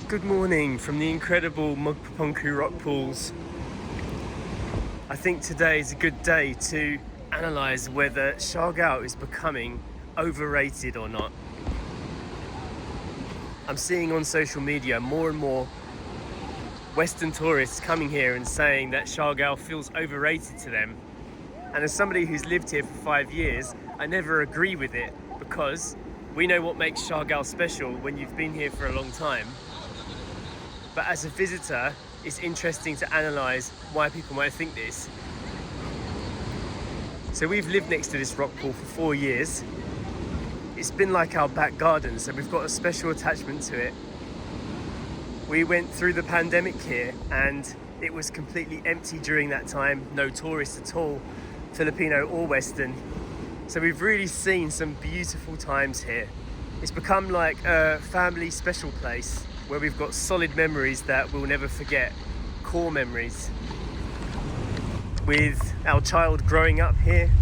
Good morning from the incredible Magpapunku rock pools. I think today is a good day to analyse whether Siargao is becoming overrated or not. I'm seeing on social media more and more Western tourists coming here and saying that Siargao feels overrated to them. And as somebody who's lived here for 5 years, I never agree with it because we know what makes Siargao special when you've been here for a long time. But as a visitor, it's interesting to analyse why people might think this. So we've lived next to this rock pool for 4 years. It's been like our back garden, so we've got a special attachment to it. We went through the pandemic here and it was completely empty during that time, no tourists at all, Filipino or Western. So we've really seen some beautiful times here. It's become like a family special place where we've got solid memories that we'll never forget, core memories. With our child growing up here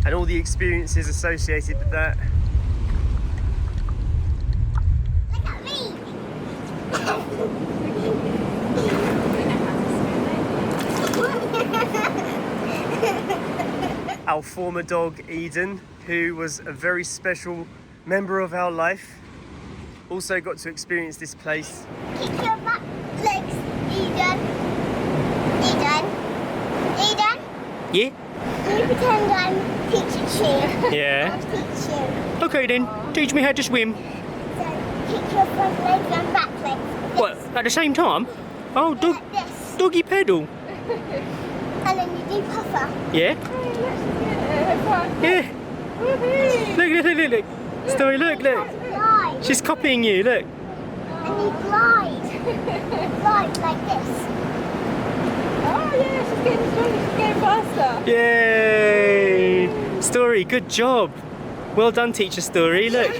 and all the experiences associated with that. Look at me! Our former dog Eden, who was a very special member of our life, also got to experience this place. Keep your back legs, Eden. Eden? Eden? Yeah? Can you pretend I'm teaching you? Yeah. I'll teach you. Okay then, teach me how to swim. So, kick your front legs and back legs. This. What, at the same time? Oh, Like this. doggy pedal. And then you do puffer. Yeah? Yeah. Look. Story, look. Glide. She's copying you, look. And you glide. Glide like this. Oh yeah, she's getting stronger, she's getting faster. Yay! Story, good job. Well done, teacher Story, look.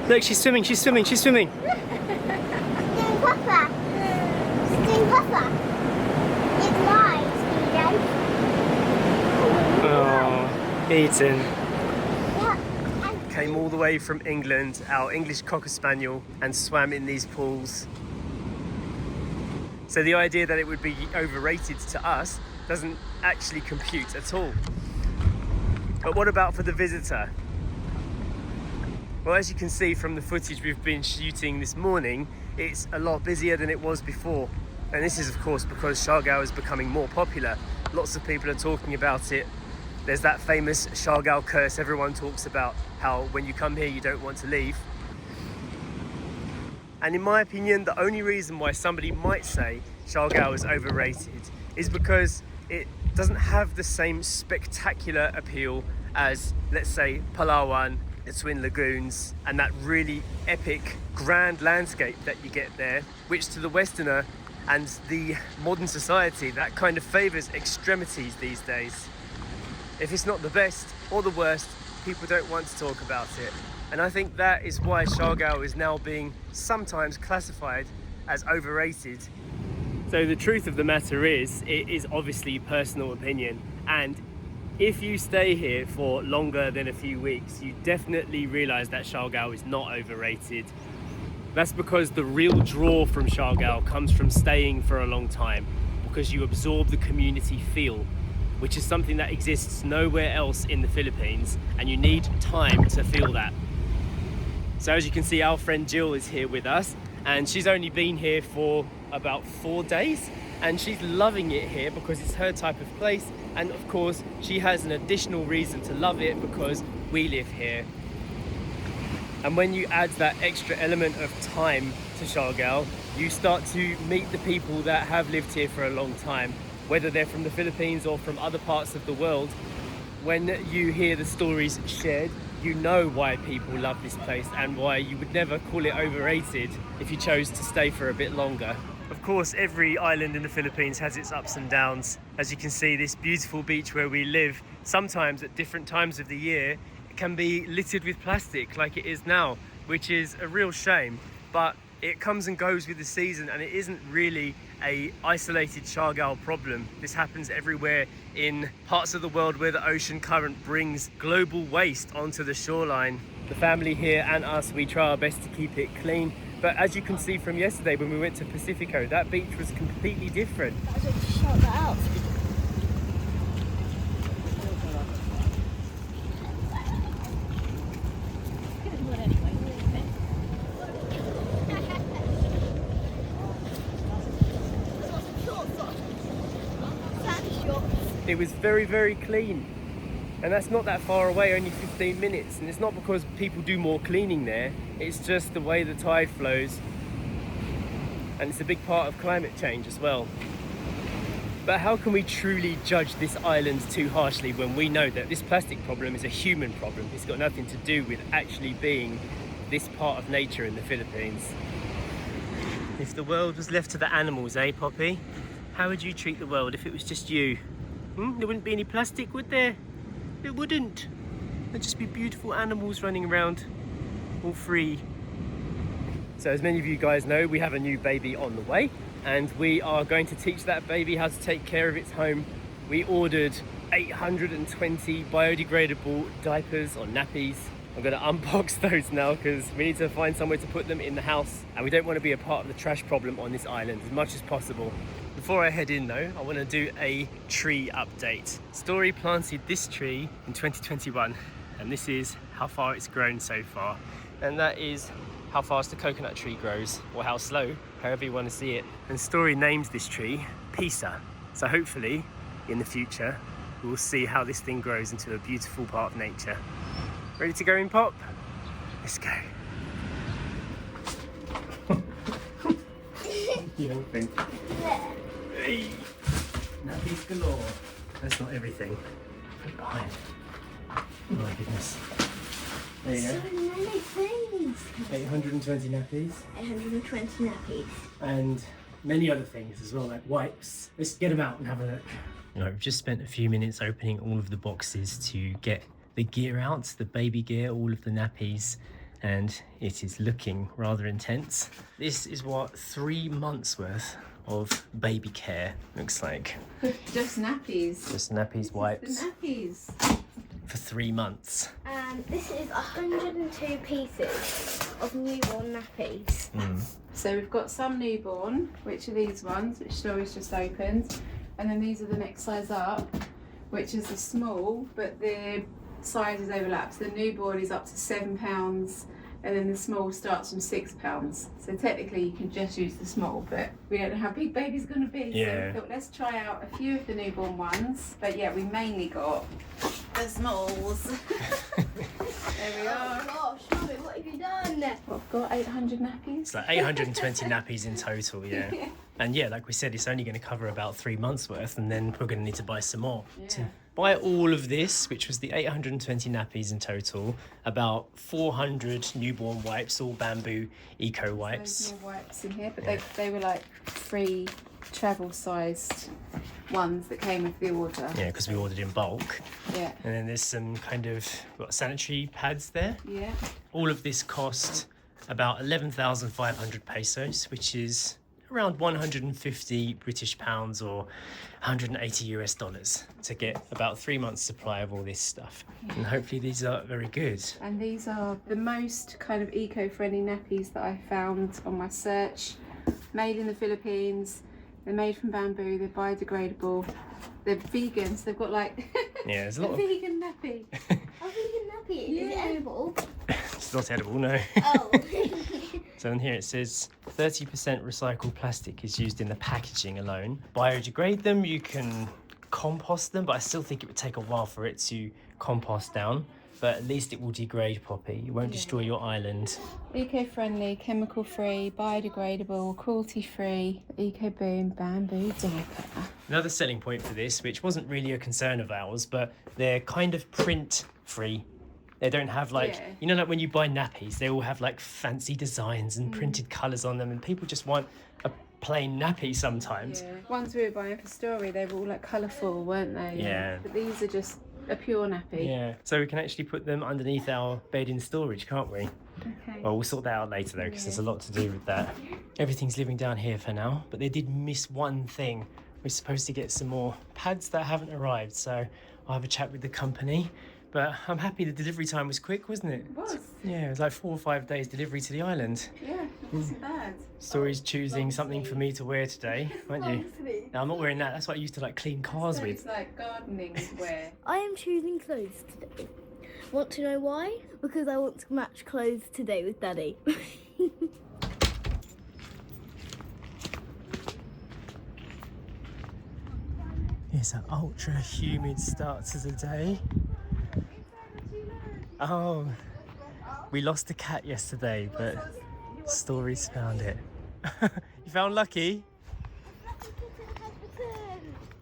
Look, she's swimming. She's doing puffer. She's doing puffer. You glide, Eden. Oh, Eden. Yeah. And Came all the way from England, our English Cocker Spaniel, and swam in these pools. So the idea that it would be overrated to us doesn't actually compute at all. But what about for the visitor? Well, as you can see from the footage we've been shooting this morning, it's a lot busier than it was before. And this is of course because Siargao is becoming more popular. Lots of people are talking about it. There's that famous Siargao curse everyone talks about, how when you come here you don't want to leave. And in my opinion, the only reason why somebody might say Siargao is overrated is because it doesn't have the same spectacular appeal as, let's say, Palawan, the Twin Lagoons, and that really epic, grand landscape that you get there, which to the Westerner and the modern society, that kind of favours extremities these days. If it's not the best or the worst, people don't want to talk about it. And I think that is why Siargao is now being sometimes classified as overrated. So the truth of the matter is, it is obviously personal opinion. And if you stay here for longer than a few weeks, you definitely realise that Siargao is not overrated. That's because the real draw from Siargao comes from staying for a long time, because you absorb the community feel, which is something that exists nowhere else in the Philippines, and you need time to feel that. So as you can see, our friend Jill is here with us, and she's only been here for about 4 days, and she's loving it here because it's her type of place, and of course she has an additional reason to love it because we live here. And when you add that extra element of time to Siargao, you start to meet the people that have lived here for a long time, whether they're from the Philippines or from other parts of the world. When you hear the stories shared, you know why people love this place and why you would never call it overrated if you chose to stay for a bit longer. Of course, every island in the Philippines has its ups and downs. As you can see, this beautiful beach where we live, sometimes at different times of the year, it can be littered with plastic like it is now, which is a real shame. But it comes and goes with the season, and it isn't really a isolated Siargao problem. This happens everywhere in parts of the world where the ocean current brings global waste onto the shoreline. The family here and us, we try our best to keep it clean But as you can see from yesterday when we went to Pacifico, that beach was completely different. I just shot that out. It was very, very clean. And that's not that far away, only 15 minutes. And it's not because people do more cleaning there, it's just the way the tide flows. And it's a big part of climate change as well. But how can we truly judge this island too harshly when we know that this plastic problem is a human problem? It's got nothing to do with actually being this part of nature in the Philippines. If the world was left to the animals, eh, Poppy? How would you treat the world if it was just you? There wouldn't be any plastic, would there? There wouldn't. There'd just be beautiful animals running around, all free. So as many of you guys know, we have a new baby on the way, and we are going to teach that baby how to take care of its home. We ordered 820 biodegradable diapers or nappies. I'm going to unbox those now because we need to find somewhere to put them in the house, and we don't want to be a part of the trash problem on this island as much as possible. Before I head in though, I want to do a tree update. Story planted this tree in 2021, and this is how far it's grown so far. And that is how fast a coconut tree grows, or how slow, however you want to see it. And Story names this tree Pisa. So hopefully in the future, we'll see how this thing grows into a beautiful part of nature. Ready to go in, Pop? Let's go. You don't think? Hey, nappies galore. That's not everything. Put behind. Oh my goodness. There you So go. many things. 820 nappies. 820 nappies. And many other things as well, like wipes. Let's get them out and have a look. I've just spent a few minutes opening all of the boxes to get the gear out, the baby gear, all of the nappies, and it is looking rather intense. This is what 3 months worth of baby care looks like. Just nappies. Just nappies, wipes The nappies. for 3 months. And this is 102 pieces of newborn nappies. So we've got some newborn, which are these ones, which Story's just opened. And then these are the next size up, which is the small, but the sizes overlap. So the newborn is up to £7, and then the small starts from £6. So technically you can just use the small, but we don't know how big baby's going to be. Yeah. So we thought let's try out a few of the newborn ones. But yeah, we mainly got the smalls. There we are. Oh gosh, Mummy, what have you done? I've got 800 nappies. It's like 820 nappies in total, yeah. And yeah, like we said, it's only going to cover about 3 months worth, and then we're going to need to buy some more. To buy all of this, which was the 820 nappies in total, about 400 newborn wipes, all bamboo eco wipes. There's more wipes in here, but they were like free travel sized ones that came with the order. Yeah, because we ordered in bulk. Yeah. And then there's some kind of sanitary pads there. Yeah. All of this cost about 11,500 pesos, which is around 150 British pounds or 180 US dollars to get about 3 months supply of all this stuff. And hopefully these are very good. And these are the most kind of eco-friendly nappies that I found on my search. Made in the Philippines. They're made from bamboo. They're biodegradable. They're vegan, so they've got like Yeah, there's a a lot of... vegan nappy. A vegan nappy. Is it edible? It's not edible, no. Oh. So in here it says 30% recycled plastic is used in the packaging alone. Biodegrade them, you can compost them, but I still think it would take a while for it to compost down. But at least it will degrade, Poppy. It won't destroy your island. Eco-friendly, chemical-free, biodegradable, cruelty-free, eco-boom bamboo diaper. Another selling point for this, which wasn't really a concern of ours, but they're kind of print-free. They don't have like, you know, like when you buy nappies, they all have like fancy designs and printed colours on them, and people just want a plain nappy sometimes. Yeah. Ones we were buying for Story, they were all like colourful, weren't they? Yeah. But these are just a pure nappy. Yeah, so we can actually put them underneath our bed in storage, can't we? Okay. Well, we'll sort that out later though, because there's a lot to do with that. Everything's living down here for now, but they did miss one thing. We're supposed to get some more pads that haven't arrived, so I'll have a chat with the company But I'm happy the delivery time was quick, wasn't it? It was. Yeah, it was like 4 or 5 days delivery to the island. Yeah, it wasn't bad. Story's choosing something for me to wear today, aren't you? Honestly. No, I'm not wearing that. That's what I used to like clean cars So with. it's like gardening wear. I am choosing clothes today. Want to know why? Because I want to match clothes today with Daddy. It's an ultra humid start to the day. Oh, we lost a cat yesterday, but Story's found it. You found Lucky?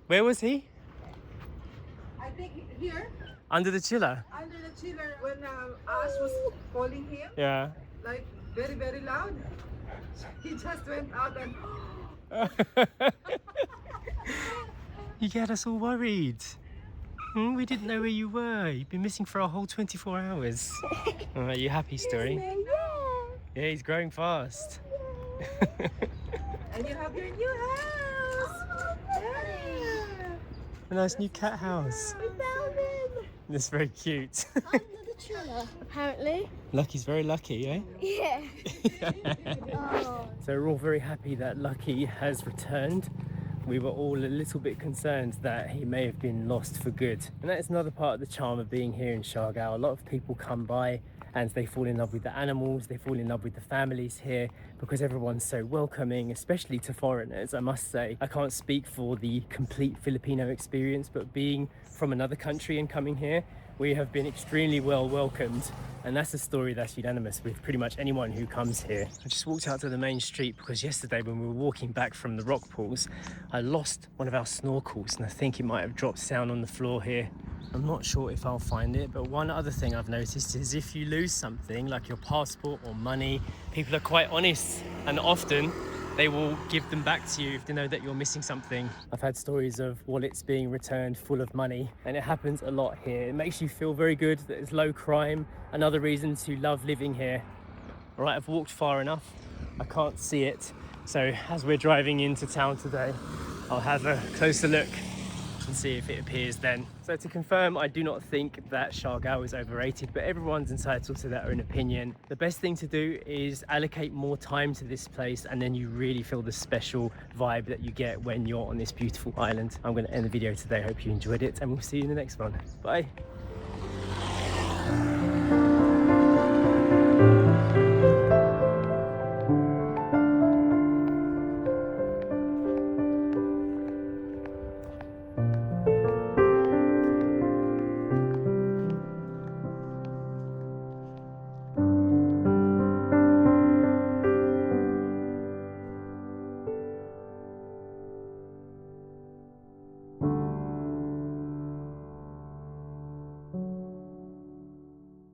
Where was he? I think here, Under the chiller? under the chiller, when Ash was calling him, Yeah. like very, very loud, he just went out and You get us all worried. We didn't know where you were. You've been missing for a whole 24 hours. Are you happy, Story? Yeah, he's growing fast. and you have your new house. Yeah. A nice new cat house. We found him That's very cute. under the chiller, apparently. Lucky's very lucky, eh? Yeah. Oh. So we're all very happy that Lucky has returned. We were all a little bit concerned that he may have been lost for good. And that is another part of the charm of being here in Siargao. A lot of people come by and they fall in love with the animals, they fall in love with the families here because everyone's so welcoming, especially to foreigners, I must say. I can't speak for the complete Filipino experience, but being from another country and coming here, we have been extremely well welcomed. And that's a story that's unanimous with pretty much anyone who comes here. I just walked out to the main street because yesterday when we were walking back from the rock pools, I lost one of our snorkels and I think it might have dropped down on the floor here. I'm not sure if I'll find it, but one other thing I've noticed is if you lose something like your passport or money, people are quite honest and often they will give them back to you if they know that you're missing something. I've had stories of wallets being returned full of money and it happens a lot here. It makes you feel very good that it's low crime. Another reason to love living here. All right, I've walked far enough. I can't see it. So as we're driving into town today, I'll have a closer look and see if it appears then. So to confirm, I do not think that Siargao is overrated, but everyone's entitled to their own opinion. The best thing to do is allocate more time to this place and then you really feel the special vibe that you get when you're on this beautiful island. I'm going to end the video today. Hope you enjoyed it and we'll see you in the next one. Bye.